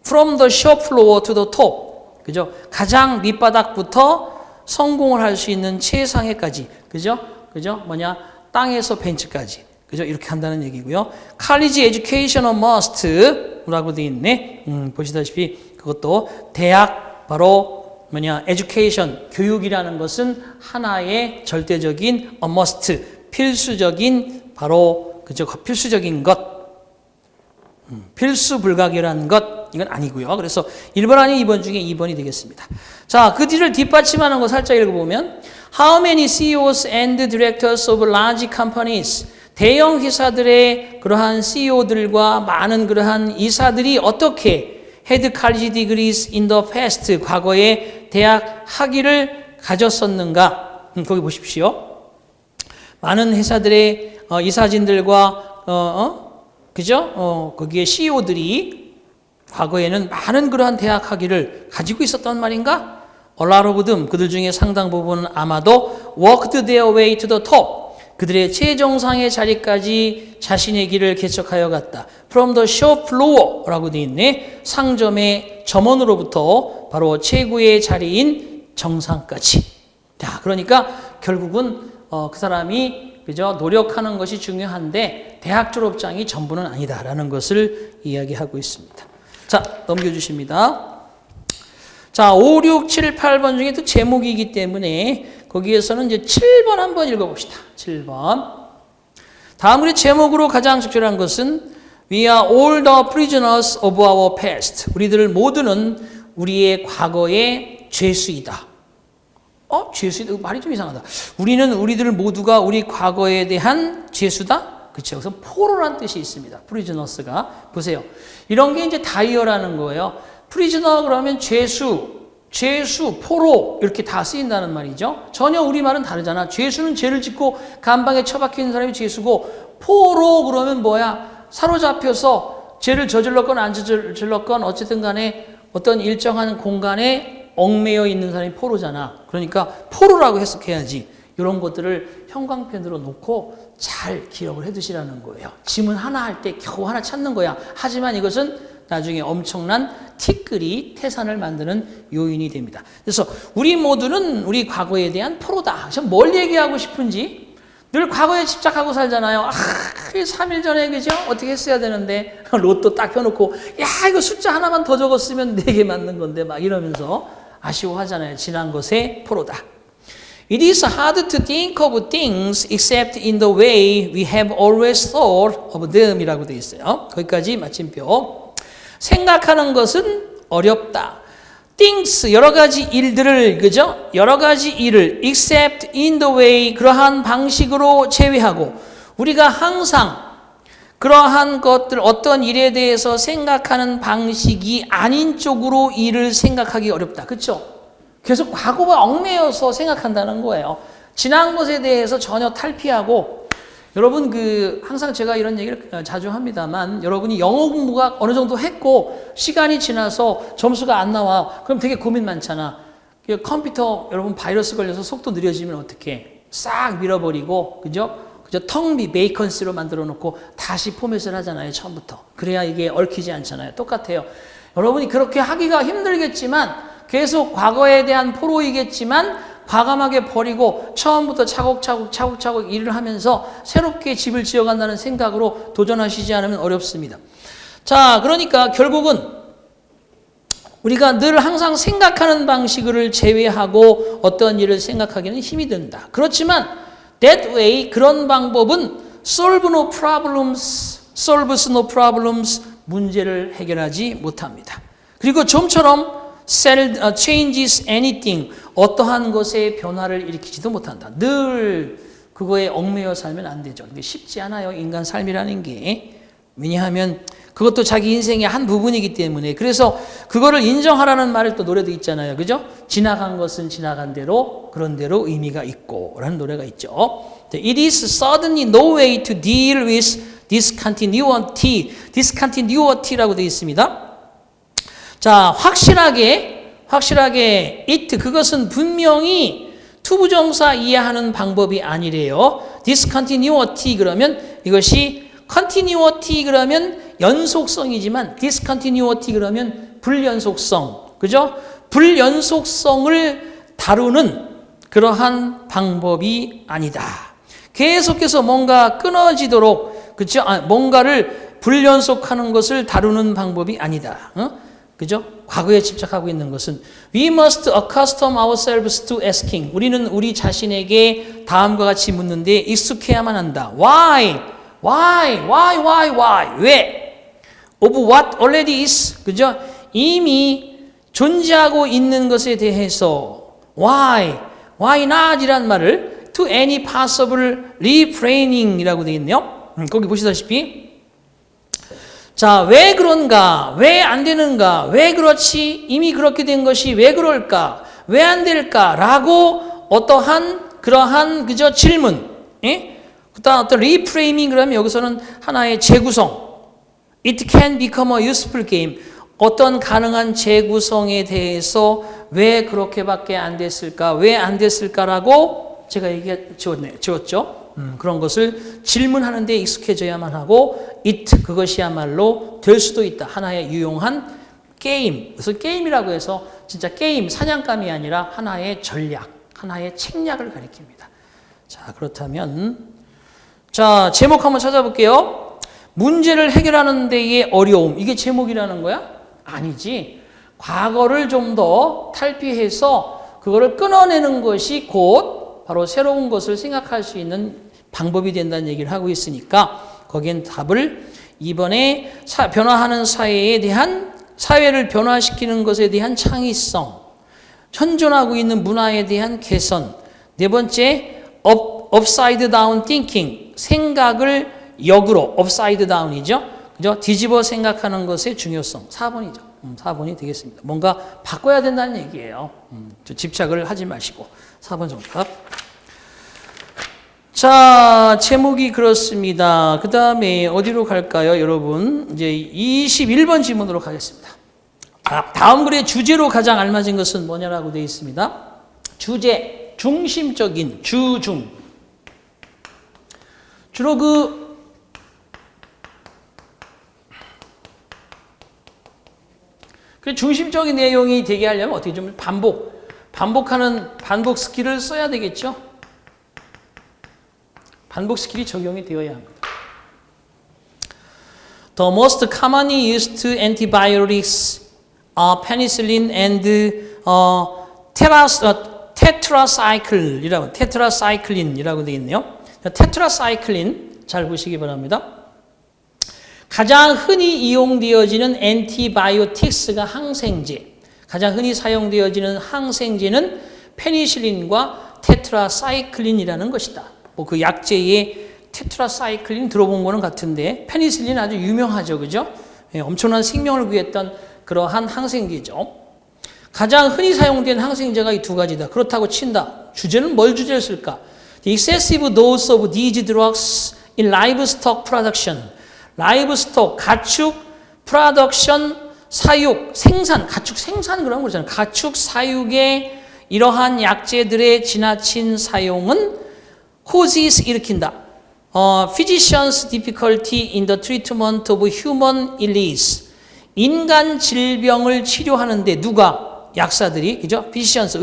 From the shop floor to the top. 그죠? 가장 밑바닥부터 성공을 할 수 있는 최상위까지. 그죠? 뭐냐? 땅에서 벤치까지. 그죠? 이렇게 한다는 얘기고요. College education a must 라고 되어 있네. 보시다시피 그것도 대학 바로 뭐냐? education, 교육이라는 것은 하나의 절대적인 a must, 필수적인 바로 그죠? 필수적인 것. 필수 불가결한 것. 이건 아니고요. 그래서 1번 아닌 2번 중에 2번이 되겠습니다. 자, 그 뒤를 뒷받침하는 거 살짝 읽어보면 How many CEOs and directors of large companies 대형 회사들의 그러한 CEO들과 많은 그러한 이사들이 어떻게 had college degrees in the past 과거에 대학 학위를 가졌었는가? 거기 보십시오. 많은 회사들의 이사진들과 그죠? 거기에 CEO들이 과거에는 많은 그러한 대학 학위를 가지고 있었단 말인가? A lot of them, 그들 중에 상당 부분은 아마도 worked their way to the top. 그들의 최정상의 자리까지 자신의 길을 개척하여 갔다. From the shop floor 라고 되어 있네. 상점의 점원으로부터 바로 최고의 자리인 정상까지. 자, 그러니까 결국은 그 사람이 그죠? 노력하는 것이 중요한데 대학 졸업장이 전부는 아니다라는 것을 이야기하고 있습니다. 자, 넘겨주십니다. 자, 5, 6, 7, 8번 중에 또 제목이기 때문에 거기에서는 이제 7번 한번 읽어봅시다. 7번. 다음 우리 제목으로 가장 적절한 것은 We are all the prisoners of our past. 우리들 모두는 우리의 과거의 죄수이다. 죄수이다. 말이 좀 이상하다. 우리들 모두가 우리 과거에 대한 죄수다? 그렇죠. 그래서 포로란 뜻이 있습니다. 프리즈너스가. 보세요. 이런 게 이제 다이어라는 거예요. 프리즈너 그러면 죄수, 포로 이렇게 다 쓰인다는 말이죠. 전혀 우리말은 다르잖아. 죄수는 죄를 짓고 감방에 처박혀 있는 사람이 죄수고 포로 그러면 뭐야? 사로잡혀서 죄를 저질렀건 안 저질렀건 어쨌든 간에 어떤 일정한 공간에 얽매여 있는 사람이 포로잖아. 그러니까 포로라고 해석해야지. 이런 것들을 형광펜으로 놓고 잘 기억을 해 두시라는 거예요. 지문 하나 할 때 겨우 하나 찾는 거야. 하지만 이것은 나중에 엄청난 티끌이 태산을 만드는 요인이 됩니다. 그래서 우리 모두는 우리 과거에 대한 포로다. 뭘 얘기하고 싶은지 늘 과거에 집착하고 살잖아요. 그 3일 전에 그죠? 어떻게 했어야 되는데 로또 딱 펴놓고 야 이거 숫자 하나만 더 적었으면 4개 맞는 건데 막 이러면서 아쉬워하잖아요. 지난 것의 포로다. It is hard to think of things except in the way we have always thought of them 이라고 되어 있어요. 거기까지 마침표. 생각하는 것은 어렵다. things 여러 가지 일들을 그죠? 여러 가지 일을 except in the way 그러한 방식으로 제외하고 우리가 항상 그러한 것들 어떤 일에 대해서 생각하는 방식이 아닌 쪽으로 일을 생각하기 어렵다. 그렇죠? 계속 과거가 얽매여서 생각한다는 거예요. 지난 것에 대해서 전혀 탈피하고 여러분 항상 제가 이런 얘기를 자주 합니다만 여러분이 영어 공부가 어느 정도 했고 시간이 지나서 점수가 안 나와. 그럼 되게 고민 많잖아. 컴퓨터 여러분 바이러스 걸려서 속도 느려지면 어떡해. 싹 밀어버리고 그죠? 텅 비 베이컨스로 만들어 놓고 다시 포맷을 하잖아요. 처음부터. 그래야 이게 얽히지 않잖아요. 똑같아요. 여러분이 그렇게 하기가 힘들겠지만 계속 과거에 대한 포로이겠지만 과감하게 버리고 처음부터 차곡차곡 일을 하면서 새롭게 집을 지어간다는 생각으로 도전하시지 않으면 어렵습니다. 자, 그러니까 결국은 우리가 늘 항상 생각하는 방식을 제외하고 어떤 일을 생각하기는 힘이 든다. 그렇지만 that way 그런 방법은 solves no problems 문제를 해결하지 못합니다. 그리고 좀처럼 changes anything 어떠한 것에 변화를 일으키지도 못한다. 늘 그거에 얽매여 살면 안 되죠. 근데 쉽지 않아요. 인간 삶이라는 게. 왜냐하면 그것도 자기 인생의 한 부분이기 때문에 그래서 그거를 인정하라는 말을 또 노래도 있잖아요. 그죠? 지나간 것은 지나간 대로 그런 대로 의미가 있고 라는 노래가 있죠. It is certainly no way to deal with discontinuity라고 되어 있습니다. 자, 확실하게 it 그것은 분명히 투부정사 이해하는 방법이 아니래요. discontinuity 그러면 이것이 continuity 그러면 연속성이지만 discontinuity 그러면 불연속성. 그죠? 불연속성을 다루는 그러한 방법이 아니다. 계속해서 뭔가 끊어지도록 그죠? 뭔가를 불연속하는 것을 다루는 방법이 아니다. 그죠? 과거에 집착하고 있는 것은 We must accustom ourselves to asking. 우리는 우리 자신에게 다음과 같이 묻는데 익숙해야만 한다. Why? 왜? Of what already is. 그죠? 이미 존재하고 있는 것에 대해서 Why not? 이란 말을 to any possible refraining이라고 되어 있네요. 거기 보시다시피 자, 왜 그런가? 왜 안 되는가? 왜 그렇지? 이미 그렇게 된 것이 왜 그럴까? 왜 안 될까? 라고 어떠한 그러한 그저 질문. 예? 그다음 어떤 리프레이밍 그러면 여기서는 하나의 재구성. It can become a useful game. 어떤 가능한 재구성에 대해서 왜 그렇게밖에 안 됐을까? 왜 안 됐을까라고 제가 지웠죠. 그런 것을 질문하는 데 익숙해져야만 하고 그것이야말로 될 수도 있다. 하나의 유용한 게임. 그래서 게임이라고 해서 진짜 게임, 사냥감이 아니라 하나의 전략, 하나의 책략을 가리킵니다. 자, 그렇다면 자, 제목 한번 찾아볼게요. 문제를 해결하는 데의 어려움. 이게 제목이라는 거야? 아니지. 과거를 좀 더 탈피해서 그거를 끊어내는 것이 곧 바로 새로운 것을 생각할 수 있는 방법이 된다는 얘기를 하고 있으니까 거기엔 답을 이번에 변화하는 사회를 변화시키는 것에 대한 창의성, 현존하고 있는 문화에 대한 개선, 네 번째 upside down thinking, 생각을 역으로 upside down이죠. 그죠? 뒤집어 생각하는 것의 중요성, 4번이죠. 4번이 되겠습니다. 뭔가 바꿔야 된다는 얘기예요. 집착을 하지 마시고 4번 정답. 자, 제목이 그렇습니다. 그 다음에 어디로 갈까요, 여러분? 이제 21번 질문으로 가겠습니다. 다음 글의 주제로 가장 알맞은 것은 뭐냐라고 되어 있습니다. 주제, 중심적인, 주중. 주로 그 중심적인 내용이 되게 하려면 어떻게 좀 반복하는 반복 스킬을 써야 되겠죠? 반복 스킬이 적용이 되어야 합니다. The most commonly used antibiotics are penicillin and 테트라사이클린이라고 되어 있네요. 테트라사이클린 잘 보시기 바랍니다. 가장 흔히 이용되어지는 엔티바이오틱스가 항생제. 가장 흔히 사용되어지는 항생제는 페니실린과 테트라사이클린이라는 것이다. 뭐 그 약제에 테트라사이클린 들어본 거는 같은데 페니실린 아주 유명하죠, 그죠? 예, 엄청난 생명을 구했던 그러한 항생제죠. 가장 흔히 사용된 항생제가 이 두 가지다. 그렇다고 친다. 주제는 뭘 주제를 쓸까? The excessive dose of these drugs in livestock production. 라이브스톡, 가축, 프로덕션, 사육, 생산, 가축 생산 그런 거잖아요. 가축 사육의 이러한 약제들의 지나친 사용은 causes 일으킨다. Physicians' difficulty in the treatment of human illness. 인간 질병을 치료하는데 누가? 약사들이, 그죠? Physicians,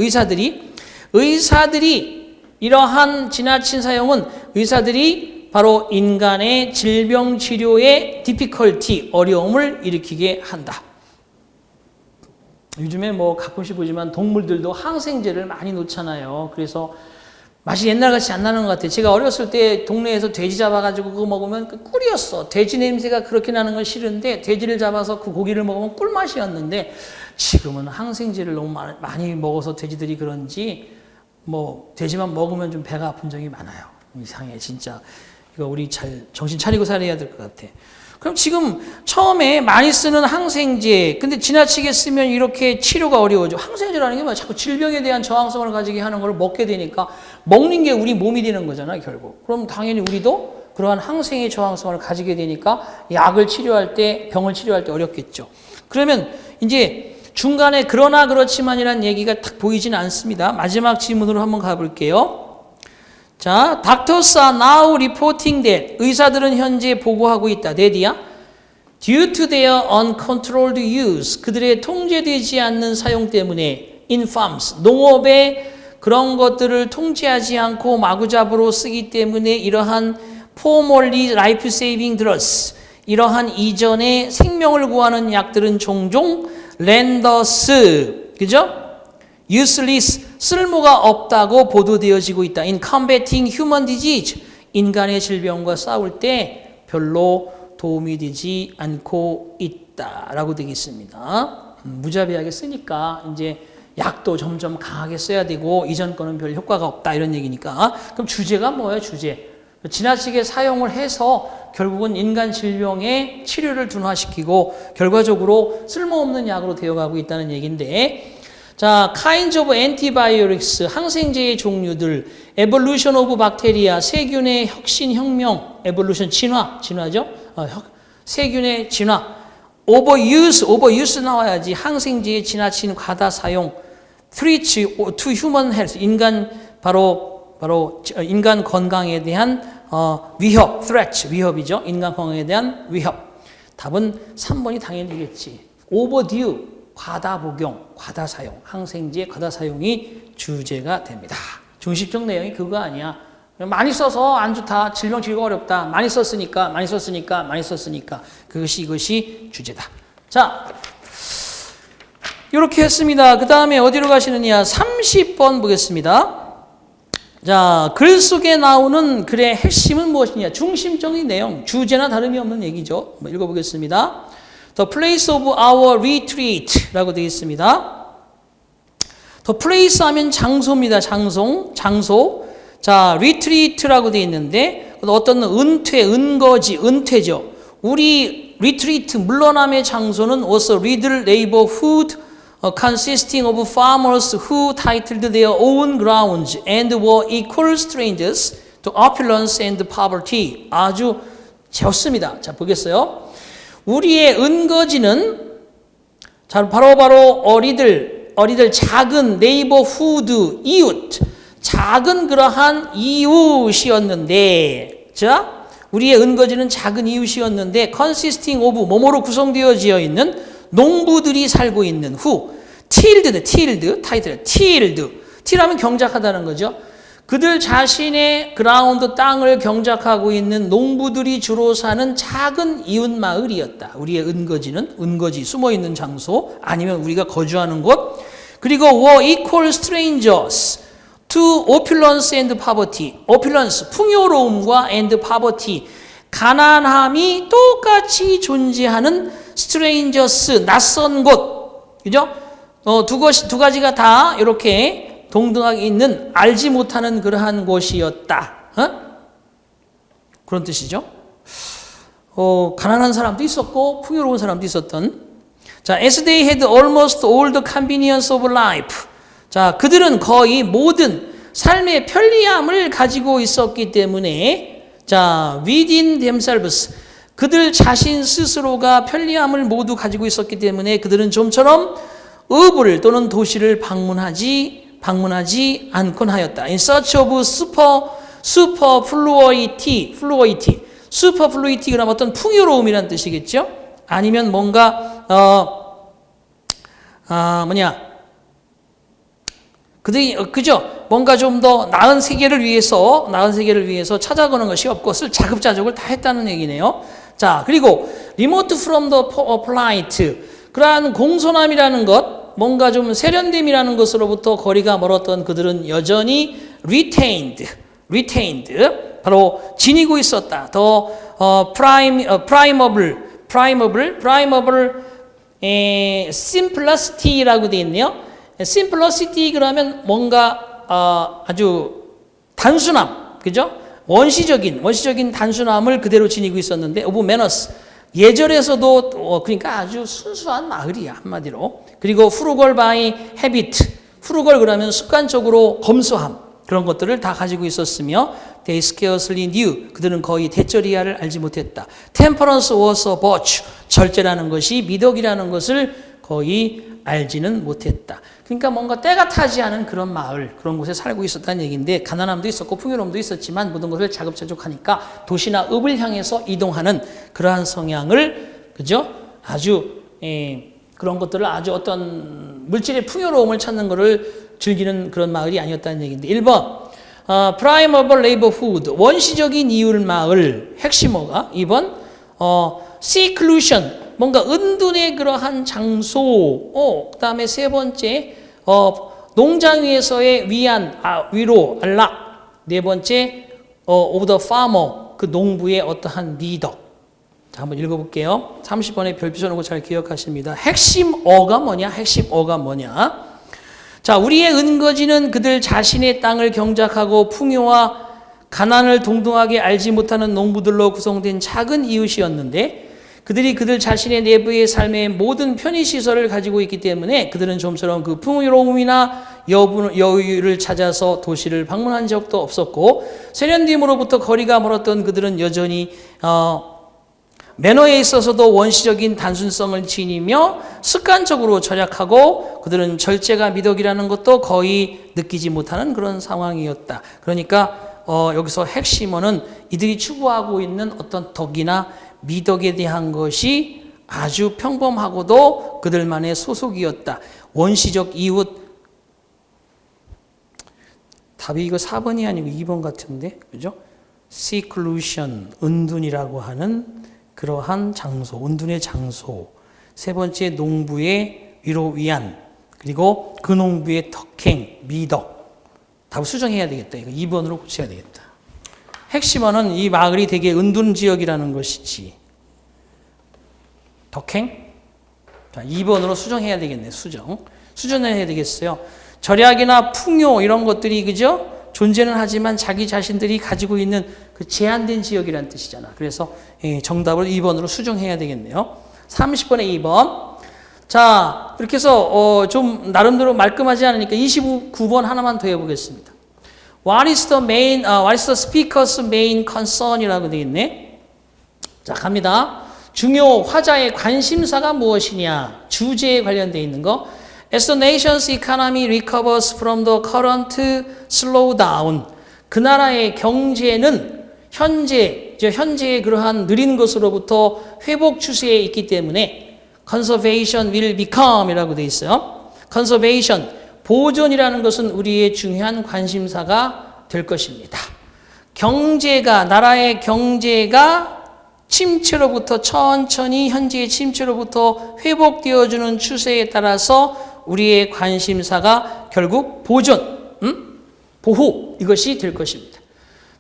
의사들이 이러한 지나친 사용은 의사들이 바로 인간의 질병 치료에 difficulty, 어려움을 일으키게 한다. 요즘에 뭐 가끔씩 보지만 동물들도 항생제를 많이 놓잖아요. 그래서 맛이 옛날같이 안 나는 것 같아요. 제가 어렸을 때 동네에서 돼지 잡아가지고 그거 먹으면 꿀이었어. 돼지 냄새가 그렇게 나는 건 싫은데 돼지를 잡아서 그 고기를 먹으면 꿀맛이었는데 지금은 항생제를 너무 많이 먹어서 돼지들이 그런지 뭐 돼지만 먹으면 좀 배가 아픈 적이 많아요. 이상해 진짜. 이거 우리 잘 정신 차리고 살아야 될 것 같아. 그럼 지금 처음에 많이 쓰는 항생제, 근데 지나치게 쓰면 이렇게 치료가 어려워져. 항생제라는 게 뭐야? 자꾸 질병에 대한 저항성을 가지게 하는 걸 먹게 되니까 먹는 게 우리 몸이 되는 거잖아, 결국. 그럼 당연히 우리도 그러한 항생의 저항성을 가지게 되니까 약을 치료할 때, 병을 치료할 때 어렵겠죠. 그러면 이제 중간에 그러나 그렇지만이라는 얘기가 딱 보이지는 않습니다. 마지막 질문으로 한번 가볼게요. 자, doctors are now reporting that 의사들은 현재 보고하고 있다. that이야. Due to their uncontrolled use, 그들의 통제되지 않는 사용 때문에 in farms, 농업에 그런 것들을 통제하지 않고 마구잡이로 쓰기 때문에 이러한 formerly life-saving drugs, 이러한 이전에 생명을 구하는 약들은 종종 renders, 그죠? useless, 쓸모가 없다고 보도되어지고 있다. in combating human disease, 인간의 질병과 싸울 때 별로 도움이 되지 않고 있다라고 되겠습니다. 무자비하게 쓰니까 이제 약도 점점 강하게 써야 되고 이전 거는 별 효과가 없다 이런 얘기니까. 그럼 주제가 뭐예요? 주제. 지나치게 사용을 해서 결국은 인간 질병의 치료를 둔화시키고 결과적으로 쓸모없는 약으로 되어가고 있다는 얘기인데, 자, kinds of antibiotics, 항생제의 종류들, evolution of bacteria, 세균의 혁신, 혁명, evolution, 진화죠? 세균의 진화, overuse 나와야지, 항생제의 지나친 과다 사용, threats to human health, 바로 인간 건강에 대한 위협, threat, 위협이죠. 인간 건강에 대한 위협. 답은 3번이 당연히겠지. overdue, 과다 복용, 과다 사용, 항생제 과다 사용이 주제가 됩니다. 중심적 내용이 그거 아니야. 많이 써서 안 좋다, 질병 치료가 어렵다, 많이 썼으니까 이것이 주제다. 자, 이렇게 했습니다. 그 다음에 어디로 가시느냐? 30번 보겠습니다. 자, 글 속에 나오는 글의 핵심은 무엇이냐? 중심적인 내용, 주제나 다름이 없는 얘기죠. 한번 읽어보겠습니다. The place of our retreat 라고 되어 있습니다. The place 하면 장소입니다. 장소. 자, retreat라고 되어 있는데 어떤 은퇴죠. 우리 retreat, 물러남의 장소는 was a riddle neighborhood consisting of farmers who titled their own grounds and were equal strangers to opulence and poverty. 아주 좋습니다. 자, 보겠어요. 우리의 은거지는 바로 어리들 작은 네이버후드, 이웃, 작은 그러한 이웃이었는데, 자, 우리의 은거지는 작은 이웃이었는데 consisting of 뭐뭐로 구성되어지어 있는 농부들이 살고 있는 tilled, 타이틀, tilled 하면 경작하다는 거죠. 그들 자신의 그라운드 땅을 경작하고 있는 농부들이 주로 사는 작은 이웃 마을이었다. 우리의 은거지, 숨어있는 장소, 아니면 우리가 거주하는 곳. 그리고 were equal strangers to opulence and poverty. opulence, 풍요로움과 and poverty, 가난함이 똑같이 존재하는 strangers, 낯선 곳. 그죠? 두 가지가 다 이렇게 동등하게 있는 알지 못하는 그러한 곳이었다. 그런 뜻이죠. 가난한 사람도 있었고 풍요로운 사람도 있었던. 자, as they had almost all the convenience of life. 자, 그들은 거의 모든 삶의 편리함을 가지고 있었기 때문에, 자, within themselves, 그들 자신 스스로가 편리함을 모두 가지고 있었기 때문에 그들은 좀처럼 읍을 또는 도시를 방문하지 않곤 하였다. In search of superfluity. superfluity 그럼 어떤 풍요로움이라는 뜻이겠죠? 아니면 뭔가 그죠? 뭔가 좀 더 나은 세계를 위해서 찾아가는 것이 없고 그것을 자급자족을 다 했다는 얘기네요. 자, 그리고 remote from the polite. 그러한 공손함이라는 것, 뭔가 좀 세련됨이라는 것으로부터 거리가 멀었던 그들은 여전히 retained, 바로 지니고 있었다. 더 primeable, simplicity라고 되어 있네요. simplicity 그러면 뭔가 아주 단순함, 그죠? 원시적인 단순함을 그대로 지니고 있었는데, of manners, 예절에서도 그러니까 아주 순수한 마을이야, 한마디로. 그리고 frugal by habit, frugal 그러면 습관적으로 검소함, 그런 것들을 다 가지고 있었으며, they scarcely knew, 그들은 거의 대절이야를 알지 못했다. temperance was a virtue, 절제라는 것이 미덕이라는 것을 거의 알지는 못했다. 그러니까 뭔가 때가 타지 않은 그런 마을, 그런 곳에 살고 있었다는 얘기인데, 가난함도 있었고 풍요로움도 있었지만 모든 것을 자급자족하니까 도시나 읍을 향해서 이동하는 그러한 성향을, 그죠? 아주 그런 것들을 아주 어떤 물질의 풍요로움을 찾는 것을 즐기는 그런 마을이 아니었다는 얘기인데, 1번 primeval neighborhood, 원시적인 이웃 마을, 핵심어가. 2번 seclusion, 뭔가 은둔의 그러한 장소. 그 다음에 세 번째, 농장 위에서의 위로, 안락. 네 번째, of the farmer, 그 농부의 어떠한 미덕. 자, 한번 읽어볼게요. 30번에 별표 쳐놓고 잘 기억하십니다. 핵심어가 뭐냐? 자, 우리의 은거지는 그들 자신의 땅을 경작하고 풍요와 가난을 동등하게 알지 못하는 농부들로 구성된 작은 이웃이었는데, 그들이 그들 자신의 내부의 삶의 모든 편의시설을 가지고 있기 때문에 그들은 좀처럼 그 풍요로움이나 여유를 찾아서 도시를 방문한 적도 없었고, 세련됨으로부터 거리가 멀었던 그들은 여전히 매너에 있어서도 원시적인 단순성을 지니며 습관적으로 절약하고, 그들은 절제가 미덕이라는 것도 거의 느끼지 못하는 그런 상황이었다. 그러니까 여기서 핵심어는 이들이 추구하고 있는 어떤 덕이나 미덕에 대한 것이 아주 평범하고도 그들만의 소속이었다. 원시적 이웃. 답이 이거 4번이 아니고 2번 같은데, 그죠? seclusion, 은둔이라고 하는 그러한 장소, 은둔의 장소. 세 번째, 농부의 위로 위안. 그리고 그 농부의 덕행, 미덕. 답을 수정해야 되겠다. 이거 2번으로 고쳐야 되겠다. 핵심어는 이 마을이 되게 은둔 지역이라는 것이지. 덕행? 자, 2번으로 수정해야 되겠네. 수정해야 되겠어요. 절약이나 풍요 이런 것들이, 그죠? 존재는 하지만 자기 자신들이 가지고 있는 그 제한된 지역이라는 뜻이잖아. 그래서 정답을 2번으로 수정해야 되겠네요. 30번에 2번. 자, 이렇게 해서 좀 나름대로 말끔하지 않으니까 29번 하나만 더 해보겠습니다. What is the speaker's main concern이라고 되어 있네. 자, 갑니다. 중요 화자의 관심사가 무엇이냐? 주제에 관련되어 있는 거. As the nation's economy recovers from the current slowdown. 그 나라의 경제는 현재의 그러한 느린 것으로부터 회복 추세에 있기 때문에 conservation will become 이라고 되어 있어요. conservation, 보존이라는 것은 우리의 중요한 관심사가 될 것입니다. 경제가, 나라의 경제가 침체로부터 천천히 현재의 침체로부터 회복되어주는 추세에 따라서 우리의 관심사가 결국 보존, 보호 이것이 될 것입니다.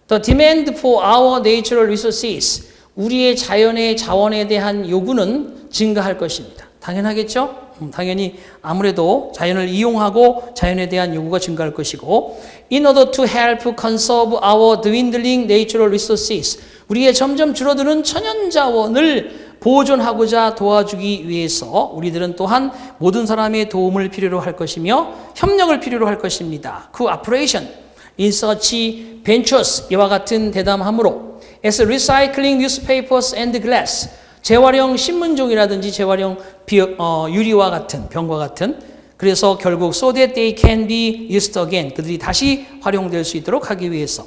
The demand for our natural resources, 우리의 자연의 자원에 대한 요구는 증가할 것입니다. 당연하겠죠? 당연히 아무래도 자연을 이용하고 자연에 대한 요구가 증가할 것이고 In order to help conserve our dwindling natural resources, 우리의 점점 줄어드는 천연자원을 보존하고자 도와주기 위해서 우리들은 또한 모든 사람의 도움을 필요로 할 것이며 협력을 필요로 할 것입니다. Cooperation in such ventures, 이와 같은 대담함으로 as recycling newspapers and glass, 재활용 신문종이라든지 재활용 유리와 같은 병과 같은, 그래서 결국 so that they can be used again, 그들이 다시 활용될 수 있도록 하기 위해서.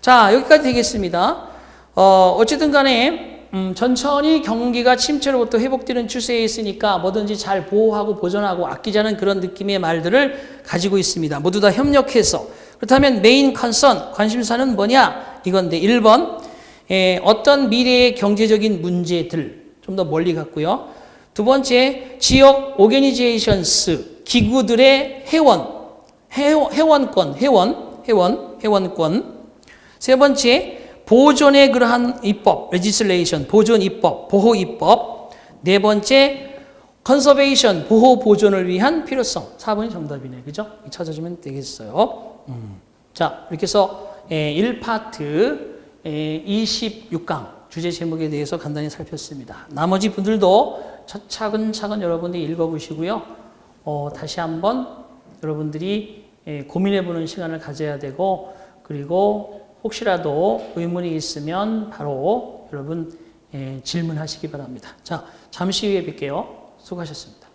자, 여기까지 되겠습니다. 어쨌든 간에 천천히 경기가 침체로부터 회복되는 추세에 있으니까 뭐든지 잘 보호하고 보존하고 아끼자는 그런 느낌의 말들을 가지고 있습니다. 모두 다 협력해서. 그렇다면 메인 컨선, 관심사는 뭐냐? 이건데 1번 어떤 미래의 경제적인 문제들 좀 더 멀리 갔고요. 두 번째, 지역 오게니제이션스, 기구들의 회원권. 세 번째, 보존의 그러한 입법, legislation, 보존 입법, 보호 입법. 네 번째, conservation, 보호 보존을 위한 필요성. 4번이 정답이네. 그죠? 찾아주면 되겠어요. 자, 이렇게 해서 1파트 26강 주제 제목에 대해서 간단히 살폈습니다. 나머지 분들도 차근차근 여러분들이 읽어보시고요. 다시 한번 여러분들이 고민해보는 시간을 가져야 되고, 그리고 혹시라도 의문이 있으면 바로 여러분 질문하시기 바랍니다. 자, 잠시 후에 뵐게요. 수고하셨습니다.